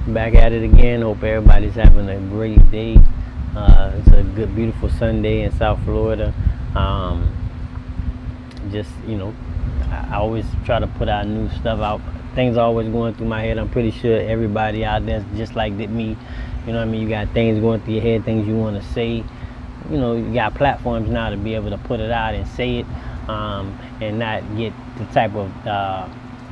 Back at it again. Hope everybody's having a great day. It's a good, beautiful Sunday in South Florida. Um, just I always try to put out new stuff out. Things are always going through my head. I'm pretty sure everybody out there's just like me. You know what I mean? You got things going through your head, things you want to say. You got platforms now to be able to put it out and say it, and not get the type of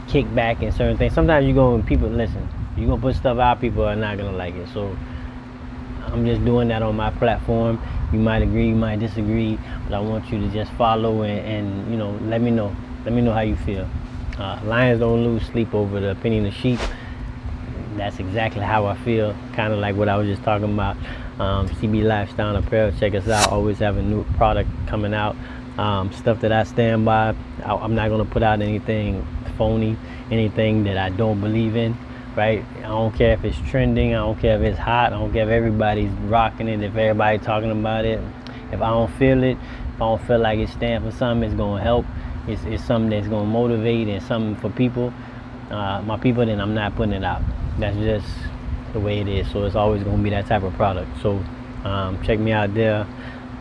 kickback and certain things. Sometimes you go and people listen. You gonna put stuff out, people are not gonna like it. So I'm just doing that on my platform. You might agree, you might disagree, but I want you to just follow and let me know. Let me know how you feel. Lions don't lose sleep over the opinion of sheep. That's exactly how I feel. Kind of like what I was just talking about. CB Lifestyle Apparel. Check us out. Always have a new product coming out. Stuff that I stand by. I'm not gonna put out anything phony, anything that I don't believe in. Right? I don't care if it's trending. I don't care if it's hot. I don't care if everybody's rocking it. If everybody's talking about it. If I don't feel it, if I don't feel like it's standing for something, it's gonna help. It's something that's gonna motivate and something for people. My people, then I'm not putting it out. That's just the way it is. So it's always gonna be that type of product. So check me out there.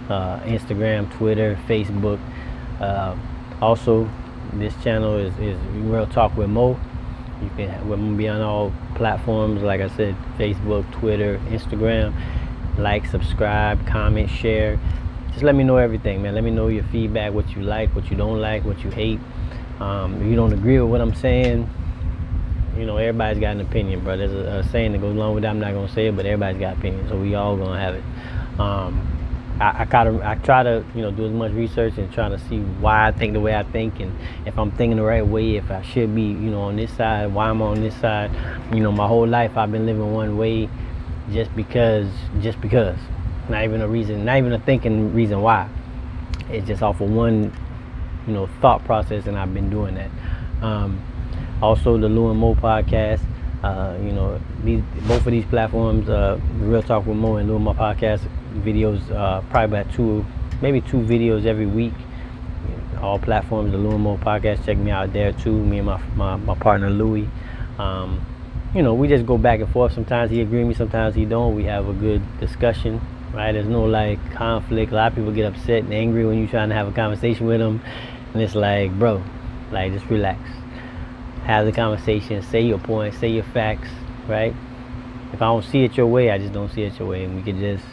Instagram, Twitter, Facebook. Also, this channel is Real Talk with Mo. We're gonna be on all platforms, like I said, Facebook, Twitter, Instagram. Like, subscribe, comment, share. Just let me know everything, man. Let me know your feedback, what you like, what you don't like, what you hate. If you don't agree with what I'm saying, everybody's got an opinion, bro. There's a saying that goes along with that. I'm not gonna say it, but everybody's got opinions, so we all gonna have it. I try to do as much research and try to see why I think the way I think, and if I'm thinking the right way, if I should be on this side, why I'm on this side. My whole life I've been living one way just because, not even a reason, not even a thinking reason why. It's just off of one thought process, and I've been doing that. Also, the Lou and Mo podcast. Both of these platforms, Real Talk with Mo and Lou and Mo podcast videos, probably about two videos every week. All platforms, the Lou and Mo podcast. Check me out there too. Me and my partner Louie. We just go back and forth. Sometimes he agrees with me, sometimes he don't. We have a good discussion. Right? There's no conflict. A lot of people get upset and angry when you're trying to have a conversation with them, and it's like, bro, just relax. Have the conversation, say your point, say your facts, right? If I don't see it your way, I just don't see it your way, and we can just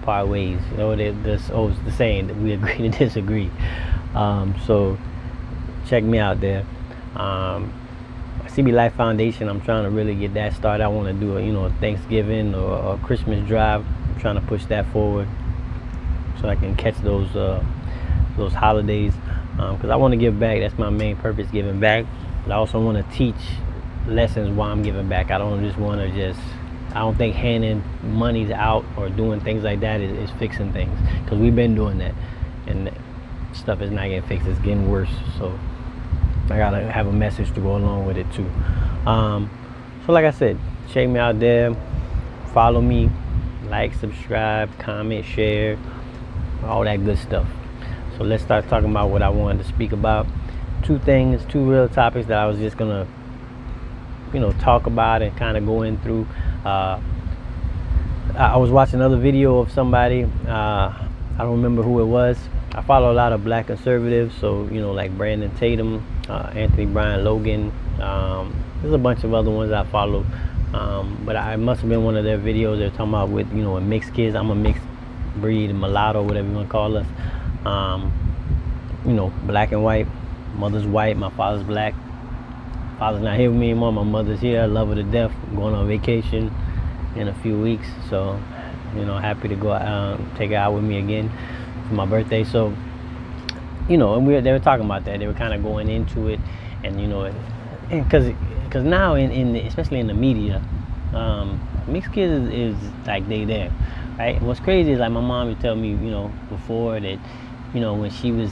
part ways. It's the saying that we agree to disagree. So check me out there. CB Life Foundation, I'm trying to really get that started. I want to do a Thanksgiving or a Christmas drive. I'm trying to push that forward so I can catch those holidays, because I want to give back. That's my main purpose, giving back. But I also want to teach lessons while I'm giving back. I don't just want to I don't think handing monies out or doing things like that is fixing things, because we've been doing that and stuff is not getting fixed, it's getting worse. So I gotta have a message to go along with it too. So like I said, check me out there, follow me, like, subscribe, comment, share, all that good stuff. So let's start talking about what I wanted to speak about. Two real topics that I was just gonna talk about and kind of going through. I was watching another video of somebody, I don't remember who it was. I follow a lot of black conservatives, so like Brandon Tatum, Anthony Brian Logan. There's a bunch of other ones I follow, but I must have been one of their videos. They're talking about with mixed kids. I'm a mixed breed, mulatto, whatever you want to call us. Black and white. Mother's white, my father's black. Father's not here with me anymore. My mother's here. I love her to death. I'm going on vacation in a few weeks, so happy to go take her out with me again for my birthday. So and they were talking about that. They were kind of going into it, and because now especially in the media, mixed kids is like they there, right? And what's crazy is like my mom would tell me before that when she was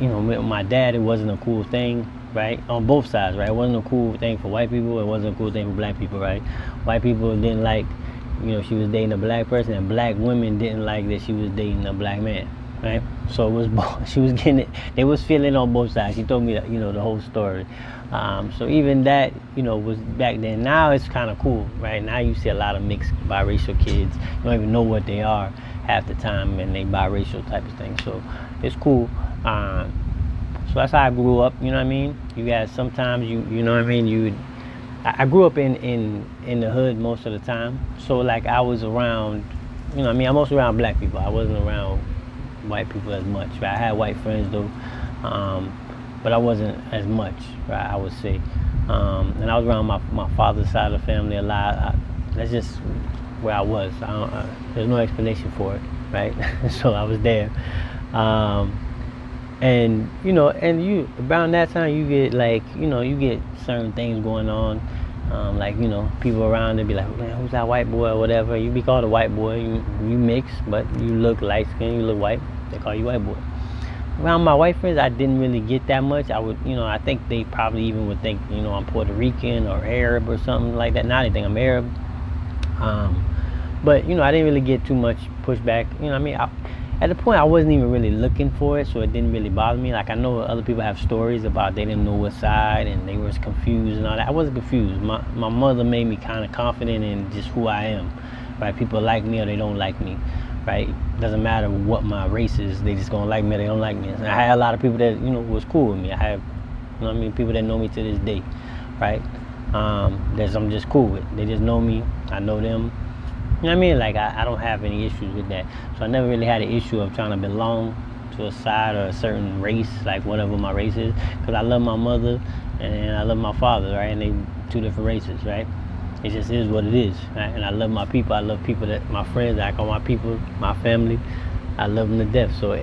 with my dad, it wasn't a cool thing, right? On both sides, right? It wasn't a cool thing for white people. It wasn't a cool thing for black people, right? White people didn't like, she was dating a black person, and black women didn't like that she was dating a black man, right? So it was she was getting it. They was feeling on both sides. She told me that, the whole story. So even that, was back then. Now it's kind of cool, right? Now you see a lot of mixed biracial kids. You don't even know what they are half the time, and they biracial type of thing. So it's cool. So that's how I grew up. You know what I mean? You guys sometimes you know what I mean. I grew up in the hood most of the time. So like I was around, I'm mostly around black people. I wasn't around white people as much. Right? I had white friends though, but I wasn't as much. Right? I would say, and I was around my father's side of the family a lot. That's just where I was. There's no explanation for it, right? So I was there, and you around that time you get like you get certain things going on. Like people around they be like, man, who's that white boy or whatever. You be called a white boy. You mix, but you look light skinned. You look white. They call you white boy. Around my white friends, I didn't really get that much. I would, I think they probably even would think, I'm Puerto Rican or Arab or something like that. Now they think I'm Arab. But I didn't really get too much pushback. At the point I wasn't even really looking for it, so it didn't really bother me. Like I know other people have stories about they didn't know what side and they were confused and all that. I wasn't confused. My mother made me kind of confident in just who I am. Right? People like me or they don't like me. Right? Doesn't matter what my race is. They just gonna like me or they don't like me. And I had a lot of people that was cool with me. I have people that know me to this day. Right? That I'm just cool with. They just know me. I know them. You know what I mean? Like, I don't have any issues with that. So I never really had an issue of trying to belong to a side or a certain race, like whatever my race is. Because I love my mother and I love my father, right? And they two different races, right? It just is what it is, right? And I love my people. I love people my friends. I call my people, my family. I love them to death. So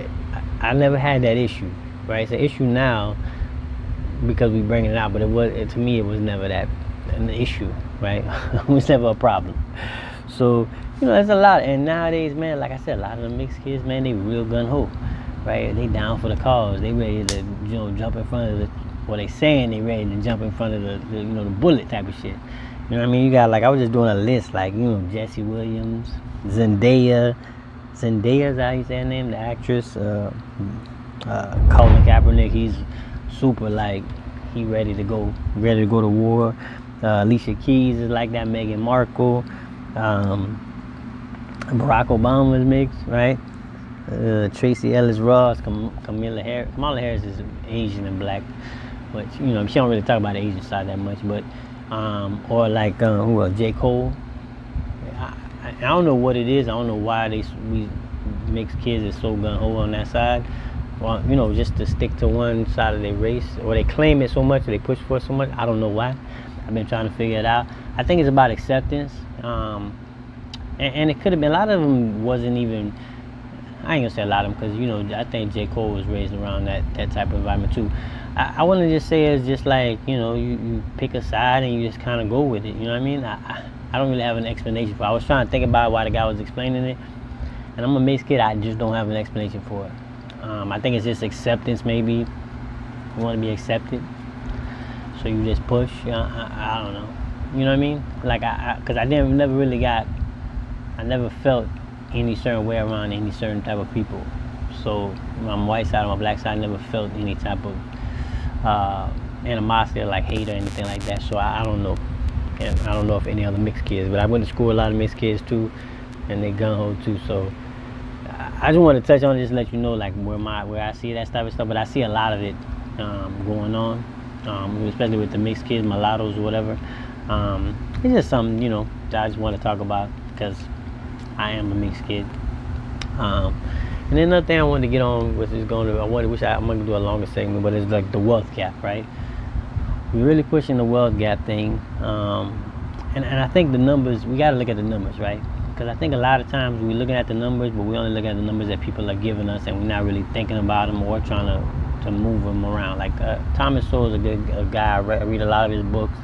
I never had that issue, right? It's an issue now because we bring it out. But to me, it was never an issue, right? It was never a problem. So, there's a lot. And nowadays, man, like I said, a lot of the mixed kids, man, they real gun-ho, right? They down for the cause. They ready to, jump in front of they saying they ready to jump in front of the bullet type of shit. You know what I mean? You got, like, I was just doing a list, like, Jesse Williams, Zendaya. Zendaya, is how you say her name, the actress. Colin Kaepernick, he's super, like, he ready to go to war. Alicia Keys is like that. Meghan Markle. Barack Obama's mixed, right? Tracy Ellis Ross, Kamala Harris is Asian and black, but she don't really talk about the Asian side that much. But or like who else? J. Cole. I don't know what it is. I don't know why we mixed kids is so gun ho on that side. Well, just to stick to one side of their race, or they claim it so much, or they push for it so much. I don't know why. I've been trying to figure it out. I think it's about acceptance. And it could have been, a lot of them wasn't even, I ain't gonna say a lot of them, because I think J. Cole was raised around that type of environment too. I want to just say it's just like, you pick a side and you just kind of go with it. You know what I mean? I don't really have an explanation for it. I was trying to think about why the guy was explaining it, and I'm a mixed kid. I just don't have an explanation for it. I think it's just acceptance. Maybe you want to be accepted, so you just push. I don't know. You know what I mean? Like, because I never felt any certain way around any certain type of people. So on my white side, on my black side, I never felt any type of animosity or like hate or anything like that. So I don't know. And I don't know if any other mixed kids, but I went to school with a lot of mixed kids too, and they gun ho too. So I just want to touch on it, just let you know like where I see that type of stuff. But I see a lot of it going on, especially with the mixed kids, mulattoes or whatever. It's just something that I just want to talk about because I am a mixed kid. And then another thing I wanted to get on, which is I'm going to do a longer segment, but it's like the wealth gap, right? We're really pushing the wealth gap thing, and I think the numbers, we got to look at the numbers, right? Because I think a lot of times we're looking at the numbers, but we only look at the numbers that people are giving us, and we're not really thinking about them or trying to move them around. Like Thomas Sowell is a guy. I read a lot of his books.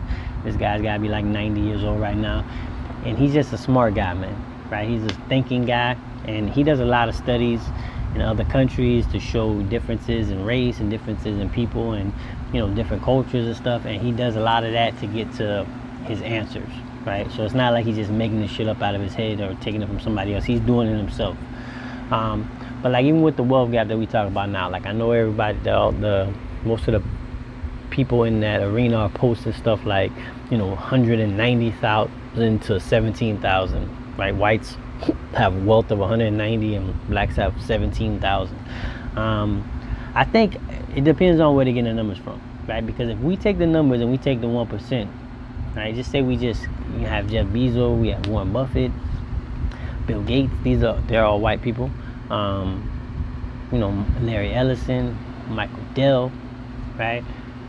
This guy's got to be like 90 years old right now, and he's just a smart guy, man. Right? He's a thinking guy, and he does a lot of studies in other countries to show differences in race and differences in people and different cultures and stuff. And he does a lot of that to get to his answers, right? So it's not like he's just making this shit up out of his head or taking it from somebody else. He's doing it himself. But like even with the wealth gap that we talk about now, like I know everybody, the most of the people in that arena are posting stuff like, 190,000 to 17,000. Right, whites have wealth of 190 and blacks have 17,000. I think it depends on where they get the numbers from, right? Because if we take the numbers and we take the 1%, right? Just say we have Jeff Bezos, we have Warren Buffett, Bill Gates. They're all white people. Larry Ellison, Michael Dell, right?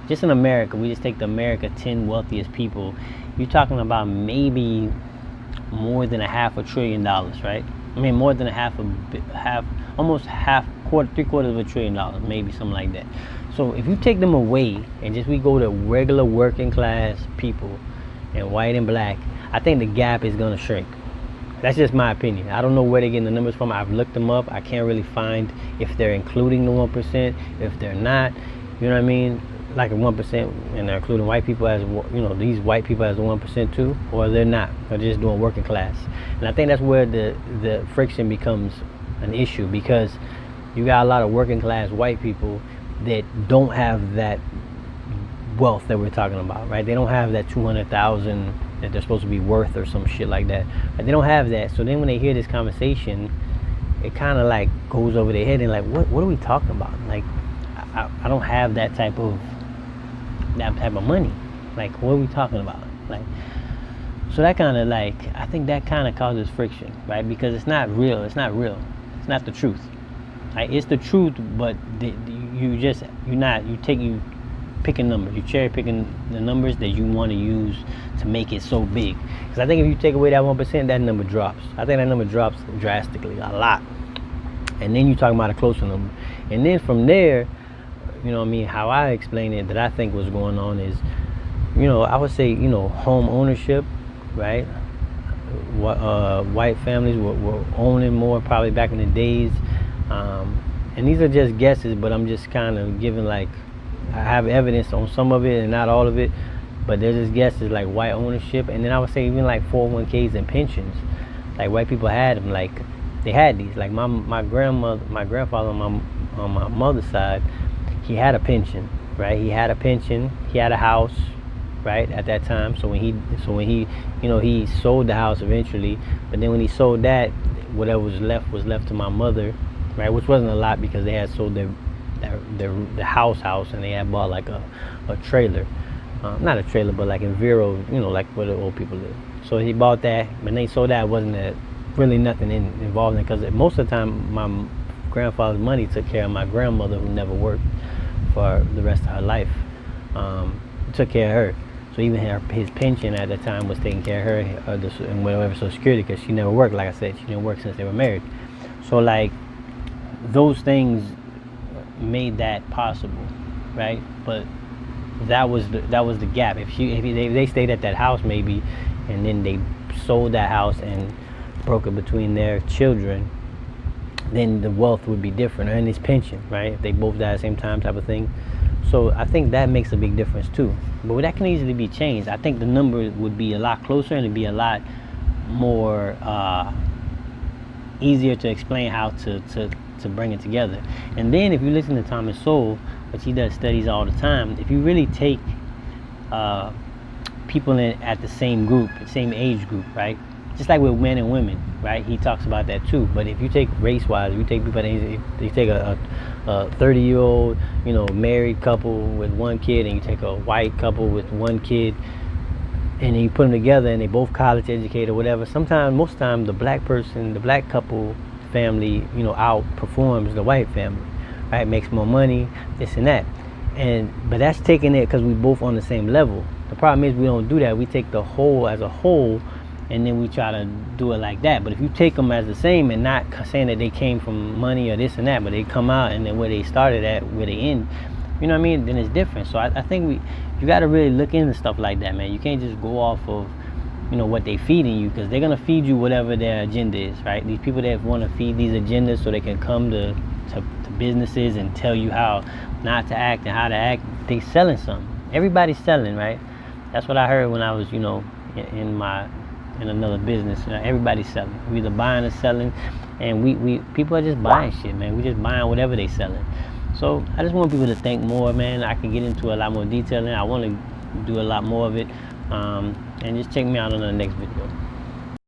Just in America, we just take the America 10 wealthiest people. You're talking about maybe more than $500 billion, right? I mean, more than almost three-quarters of $1 trillion, maybe something like that. So if you take them away and we go to regular working class people and white and black, I think the gap is gonna shrink. That's just my opinion. I don't know where they're getting the numbers from. I've looked them up. I can't really find if they're including the 1%, if they're not. You know what I mean? Like a 1%, and they're including white people as, these white people as the 1% too, or they're not. They're just doing working class. And I think that's where the friction becomes an issue, because you got a lot of working class white people that don't have that wealth that we're talking about, right? They don't have that 200,000 that they're supposed to be worth or some shit like that. But they don't have that. So then when they hear this conversation, it kind of like goes over their head and like, what are we talking about? Like, I don't have that type of money. Like, what are we talking about? Like, so that kind of I think that kind of causes friction, right? Because it's not real. It's not the truth. Right? It's the truth, but you picking numbers. You cherry picking the numbers that you want to use to make it so big. Because I think if you take away that 1%, that number drops. I think that number drops drastically, a lot. And then you're talking about a closer number. And then from there, how I explain it, that I think what's going on is, I would say, home ownership, right? White families were owning more probably back in the days. And these are just guesses, but I'm just kind of giving I have evidence on some of it and not all of it, but there's just guesses like white ownership. And then I would say even 401ks and pensions, like white people had them, they had these. Like my grandfather on my mother's side, he had a pension, right? He had a house, right, at that time. So when he he sold the house eventually, but then when he sold that, whatever was left to my mother, right, which wasn't a lot because they had sold the house and they had bought a trailer, not a trailer, but in Vero, like where the old people live. So he bought that, but they sold that. Wasn't really nothing involved in it, because most of the time my grandfather's money took care of my grandmother, who never worked for the rest of her life. Took care of her. So even his pension at the time was taking care of her, and whatever Social Security, because she never worked. Like I said, she didn't work since they were married. So those things made that possible, right? But that was the gap. If they stayed at that house maybe, and then they sold that house and broke it between their children, then the wealth would be different, and his pension, right? If they both died at the same time, type of thing. So I think that makes a big difference too. But that can easily be changed. I think the number would be a lot closer, and it'd be a lot more easier to explain how to bring it together. And then if you listen to Thomas Sowell, which he does studies all the time, if you really take people at the same age group, right? Just like with men and women, right? He talks about that too. But if you take race-wise, you take people, if you take a 30-year-old, married couple with one kid, and you take a white couple with one kid, and then you put them together, and they both college educated or whatever. Most of the time, the black couple family, outperforms the white family, right? Makes more money, this and that. But that's taking it because we both on the same level. The problem is we don't do that. We take the whole as a whole, and then we try to do it like that. But if you take them as the same, and not saying that they came from money or this and that, but they come out and then where they started at, where they end, you know what I mean? Then it's different. So I think you got to really look into stuff like that, man. You can't just go off of what they feeding you, because they're gonna feed you whatever their agenda is, right? These people that want to feed these agendas so they can come to businesses and tell you how not to act and how to act, they selling something. Everybody's selling, right? That's what I heard when I was in my in another business. Everybody's selling. We either buying or selling, and we people are just buying shit, man. We just buying whatever they selling. So I just want people to think more, man. I can get into a lot more detail, and I want to do a lot more of it. And just check me out on the next video.